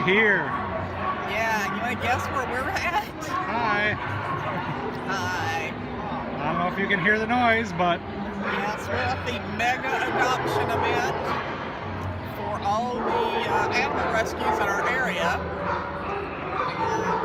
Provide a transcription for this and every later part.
here. Yeah, you want to guess where we're at? Hi. Hi. I don't know if you can hear the noise, but Yes, we're at the mega adoption event for all the animal rescues in our area.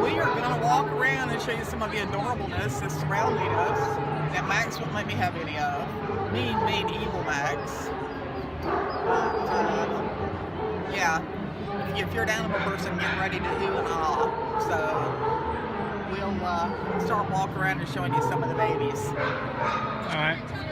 We are going to walk around and show you some of the adorableness that's surrounding us that Maxx won't let me have any of. Mean evil Maxx. Yeah, if you're an animal person, get ready to ooh and ah. So we'll start walking around and showing you some of the babies. all right.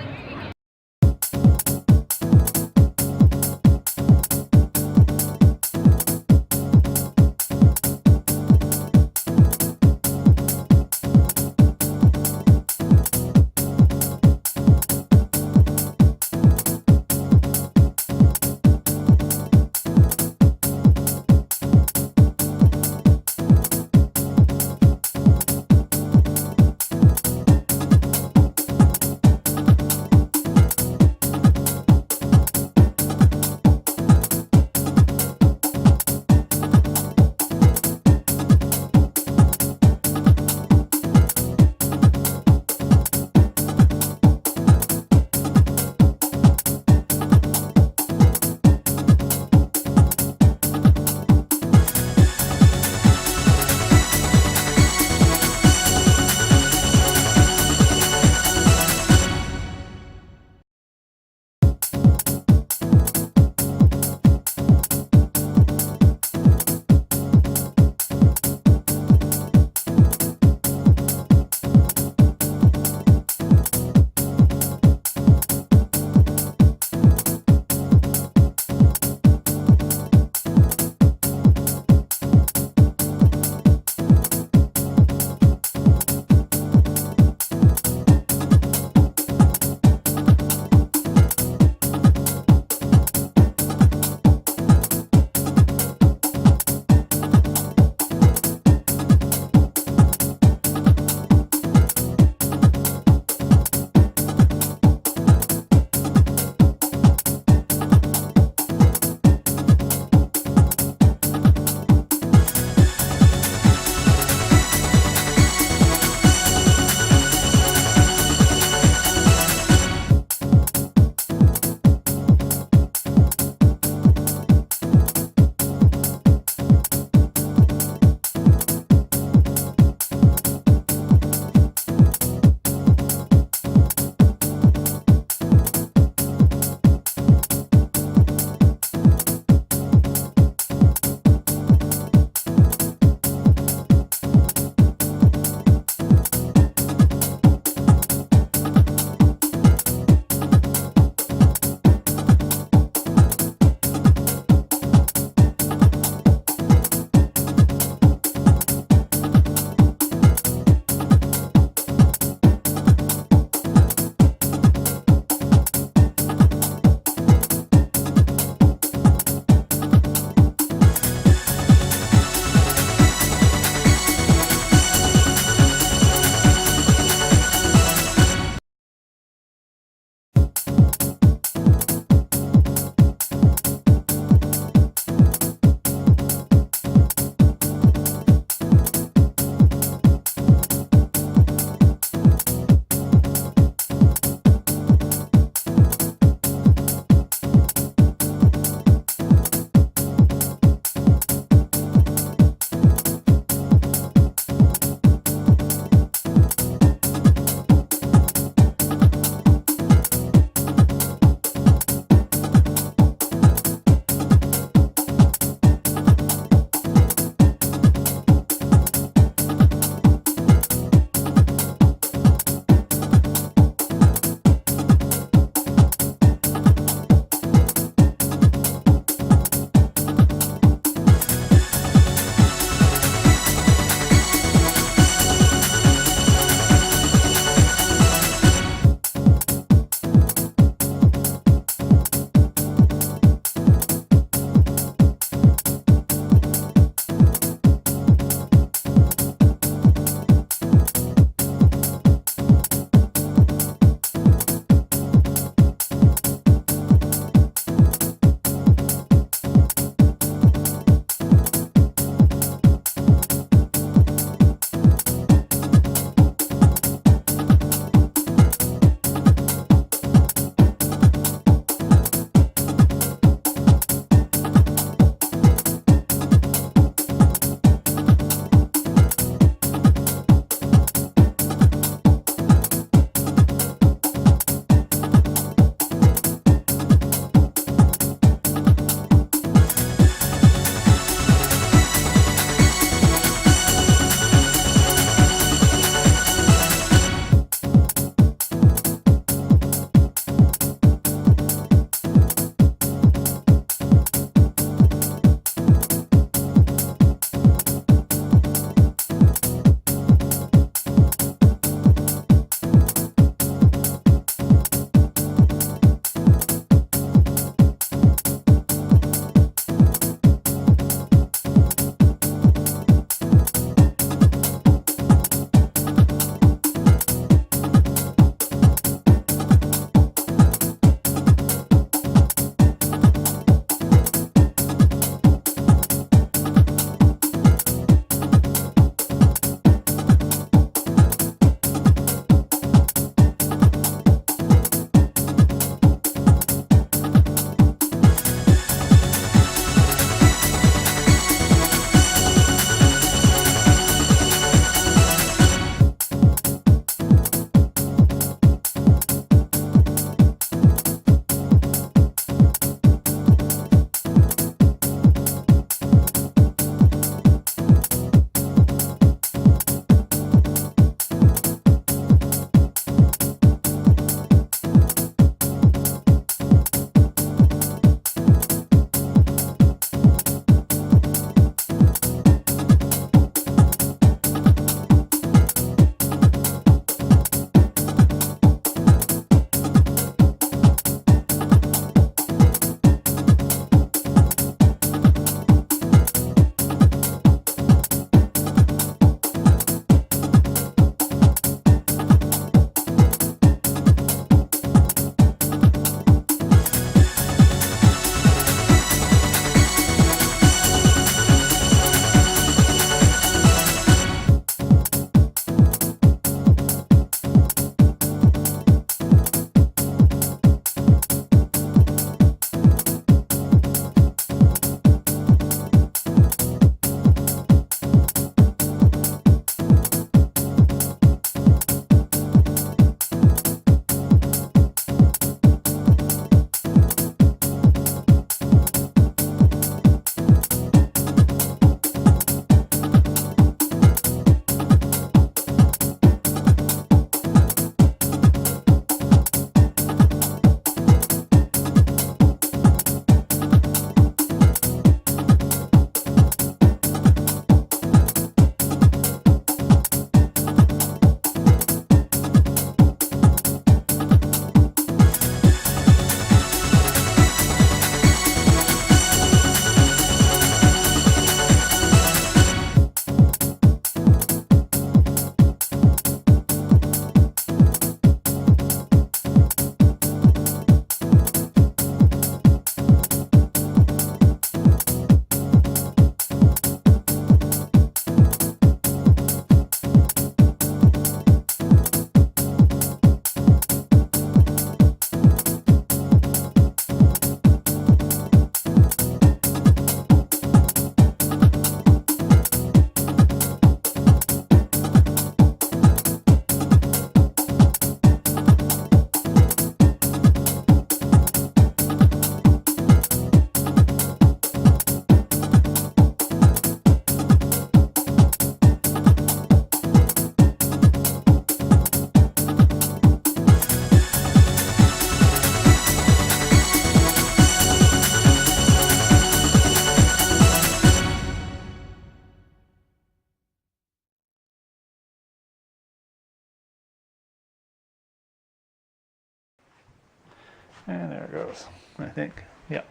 And there it goes, I think. Yep.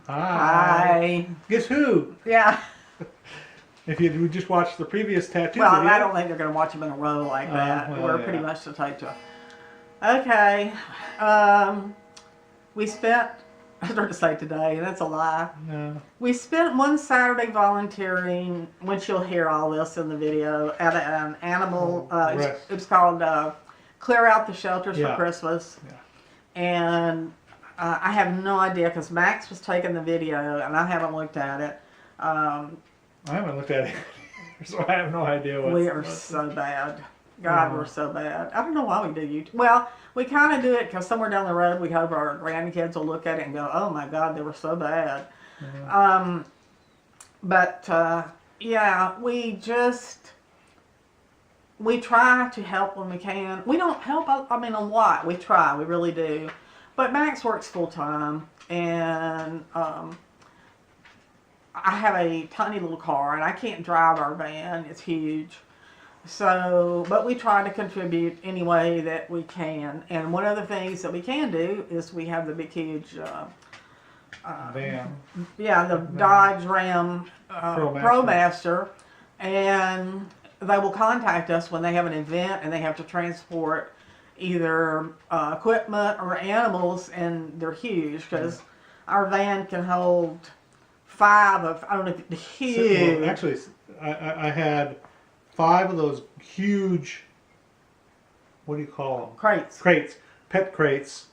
Hi. Guess who? Yeah. If you just watched the previous tattoo Well, video. I don't think they're going to watch them in a row like that. well, We're yeah. pretty much the type to. Okay. We spent, I started to say today, that's a lie. No. We spent one Saturday volunteering, which you'll hear all this in the video, at an animal, it's called Clear Out the Shelters for Christmas. Yeah. And I have no idea, because Max was taking the video, and I haven't looked at it. I haven't looked at it, so I have no idea what. We are so bad. God, we're so bad. I don't know why we do YouTube. Well, we kind of do it because somewhere down the road we hope our grandkids will look at it and go, "Oh my God, they were so bad." Yeah, we try to help when we can. We don't help. I mean, a lot. We try. We really do. But Max works full time, and I have a tiny little car, and I can't drive our van. It's huge. So, but we try to contribute any way that we can. And one of the things that we can do is we have the big, huge van. Yeah, the Dodge Ram ProMaster. And they will contact us when they have an event and they have to transport either equipment or animals, and they're huge because our van can hold 5 of, I don't know if it's huge. Well, actually, I had 5 of those huge, what do you call them? Crates. Pet crates.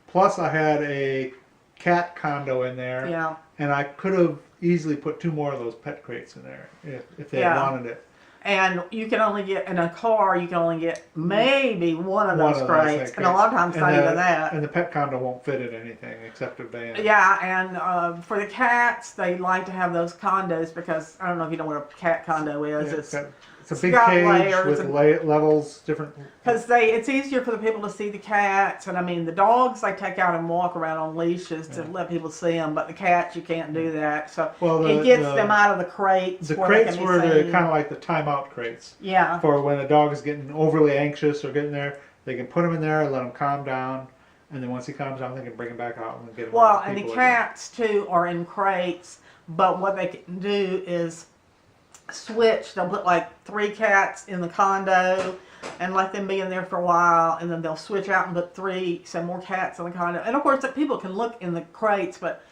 Plus I had a cat condo in there. Yeah. And I could have easily put 2 more of those pet crates in there if they had wanted it. And you can only get, in a car, you can only get maybe one of those crates. And a lot of times not even that. And the pet condo won't fit in anything except a van. Yeah, and for the cats, they like to have those condos because, I don't know if you know what a cat condo is. Yeah, it's a big cage with levels, different. Because it's easier for the people to see the cats, and I mean the dogs they take out and walk around on leashes to let people see them, but the cats you can't do that. So it gets them out of the crates. The crates were kind of like the timeout crates. Yeah. For when a dog is getting overly anxious or getting there, they can put him in there and let him calm down, and then once he calms down, they can bring him back out and get him. Well, and the cats too are in crates, but what they can do is switch. They'll put like 3 cats in the condo and let them be in there for a while, and then they'll switch out and put some more cats in the condo. And of course, people can look in the crates, but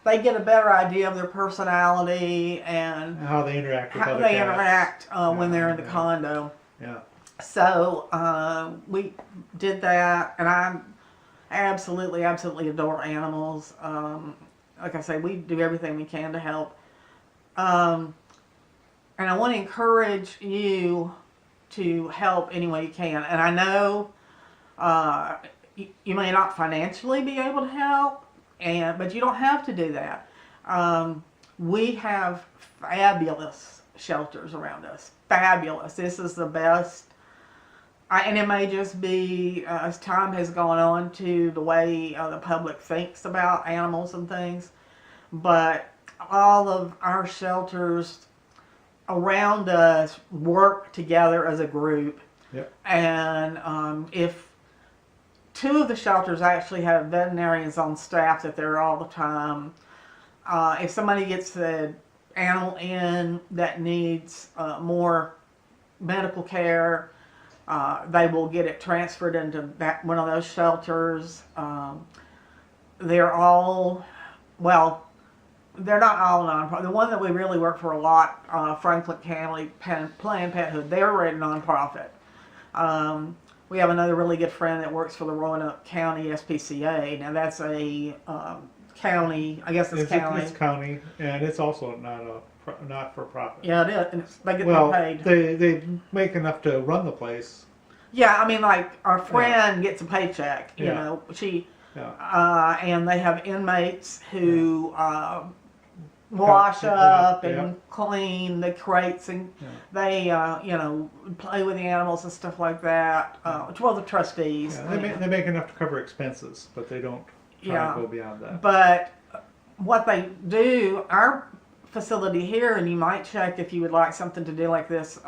they get a better idea of their personality and how they interact with other cats. When they're in the condo. Yeah. So we did that, and I absolutely adore animals. Like I say, we do everything we can to help. And I want to encourage you to help any way you can. And I know you may not financially be able to help, but you don't have to do that. We have fabulous shelters around us. Fabulous. This is the best. And it may just be, as time has gone on, to the way the public thinks about animals and things. But all of our shelters around us work together as a group. Yep. And if 2 of the shelters actually have veterinarians on staff that they're all the time, if somebody gets the animal in that needs more medical care, they will get it transferred into one of those shelters. They're all, well, they're not all nonprofit. The one that we really work for a lot, Franklin County Planned Parenthood, they're already nonprofit. We have another really good friend that works for the Roanoke County SPCA. Now that's a county, I guess it's county. It's county, and it's also not for profit. Yeah, it is. And they get paid. They make enough to run the place. Yeah, I mean, like our friend gets a paycheck. You know, she. Yeah. And they have inmates who wash up and clean the crates, and they, play with the animals and stuff like that. Well, the trustees. Yeah, they make enough to cover expenses, but they don't try to go beyond that. But what they do, our facility here, and you might check if you would like something to do like this,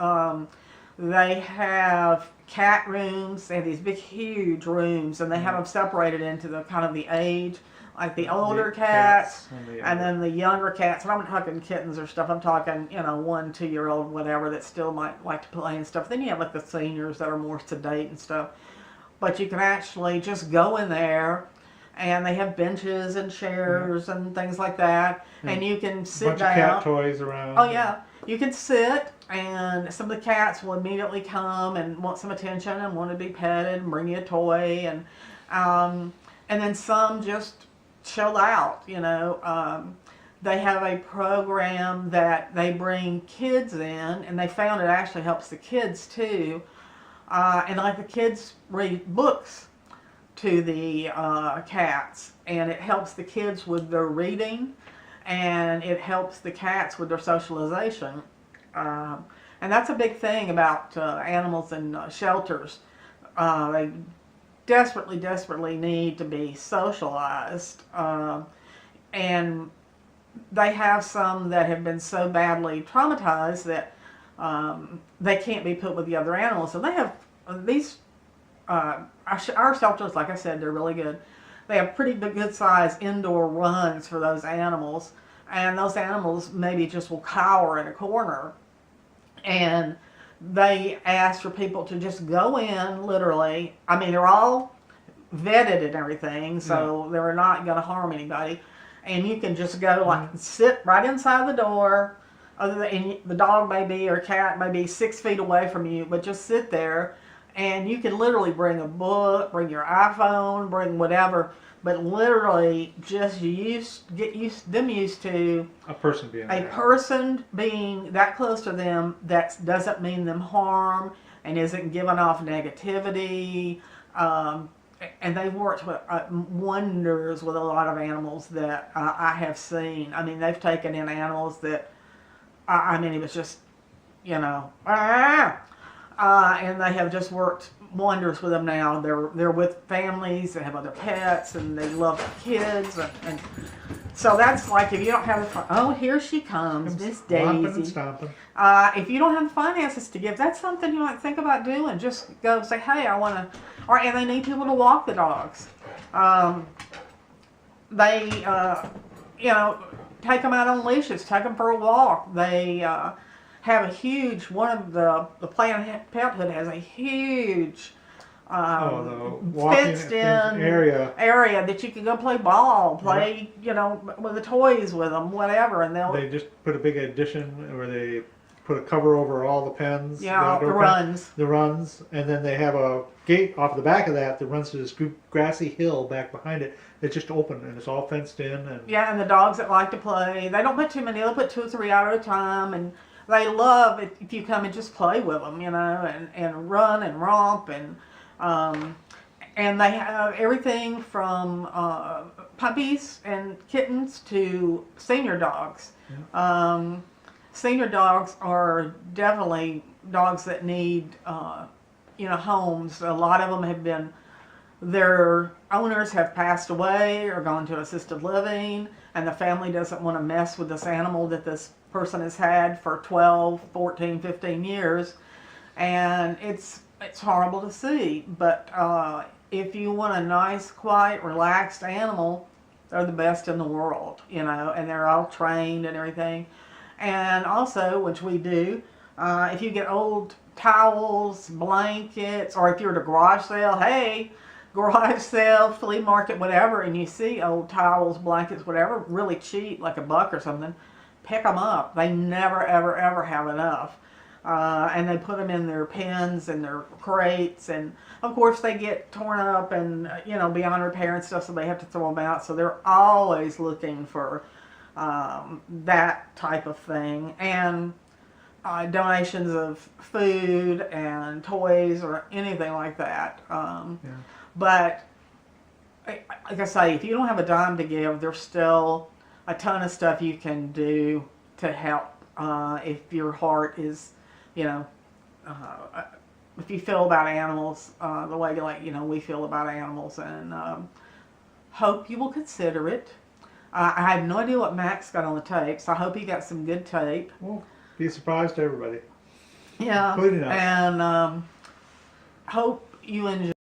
They have cat rooms. They have these big, huge rooms, and they have them separated into the kind of the age, like the older cats, and then the younger cats. And I'm not talking kittens or stuff. I'm talking, 1, 2-year-old, whatever, that still might like to play and stuff. Then you have like the seniors that are more sedate and stuff. But you can actually just go in there, and they have benches and chairs and things like that, and you can sit down. A bunch of cat toys around. Oh yeah, you can sit, and some of the cats will immediately come and want some attention and want to be petted and bring you a toy, and then some just chill out. They have a program that they bring kids in, and they found it actually helps the kids too. And like the kids read books to the cats, and it helps the kids with their reading, and it helps the cats with their socialization. And that's a big thing about animals in shelters. They desperately need to be socialized. And they have some that have been so badly traumatized that they can't be put with the other animals. So they have these, our shelters, like I said, they're really good. They have pretty good size indoor runs for those animals. And those animals maybe just will cower in a corner. And they ask for people to just go in, literally. I mean, they're all vetted and everything, so they're not going to harm anybody. And you can just go, like, sit right inside the door. And the dog may be, or cat may be 6 feet away from you, but just sit there. And you can literally bring a book, bring your iPhone, bring whatever. But literally just get used to a person being there. A person being that close to them that doesn't mean them harm and isn't giving off negativity. And they've worked with, wonders with a lot of animals that I have seen. I mean, they've taken in animals that, it was just, and they have just worked wonders with them now. They're with families, they have other pets, and they love kids, and so that's like, if you don't have the oh, here she comes, Miss Daisy. Stomping. If you don't have the finances to give, that's something you might think about doing. Just go say, hey, I want to, and they need people to walk the dogs. They, take them out on leashes, take them for a walk. They have a huge, one of the Planned Parenthood has a huge fenced in area that you can go play ball, play, with the toys with them, whatever, and they just put a big addition where they put a cover over all the pens. The runs. The runs, and then they have a gate off the back of that runs to this grassy hill back behind it. It's just open and it's all fenced in. And the dogs that like to play, they don't put too many. They'll put 2 or 3 out at a time, and they love it if you come and just play with them, and run and romp, and they have everything from puppies and kittens to senior dogs. Senior dogs are definitely dogs that need, homes. A lot of them have been, their owners have passed away or gone to assisted living, and the family doesn't want to mess with this animal that this person has had for 12, 14, 15 years. And it's horrible to see, but if you want a nice, quiet, relaxed animal, they're the best in the world, and they're all trained and everything. And also, which we do, if you get old towels, blankets, or if you're at a garage sale, garage sale, flea market, whatever, and you see old towels, blankets, whatever, really cheap, like $1 or something, pick them up. They never, ever, ever have enough. And they put them in their pens and their crates, and of course they get torn up and beyond repair and stuff, so they have to throw them out. So they're always looking for that type of thing, and donations of food and toys or anything like that. But like I say, if you don't have a dime to give, there's still a ton of stuff you can do to help if your heart is, if you feel about animals the way we feel about animals, and hope you will consider it. I have no idea what Maxx got on the tape, so I hope he got some good tape. Well, be a surprise to everybody. Yeah, Cleaning up. and hope you enjoy.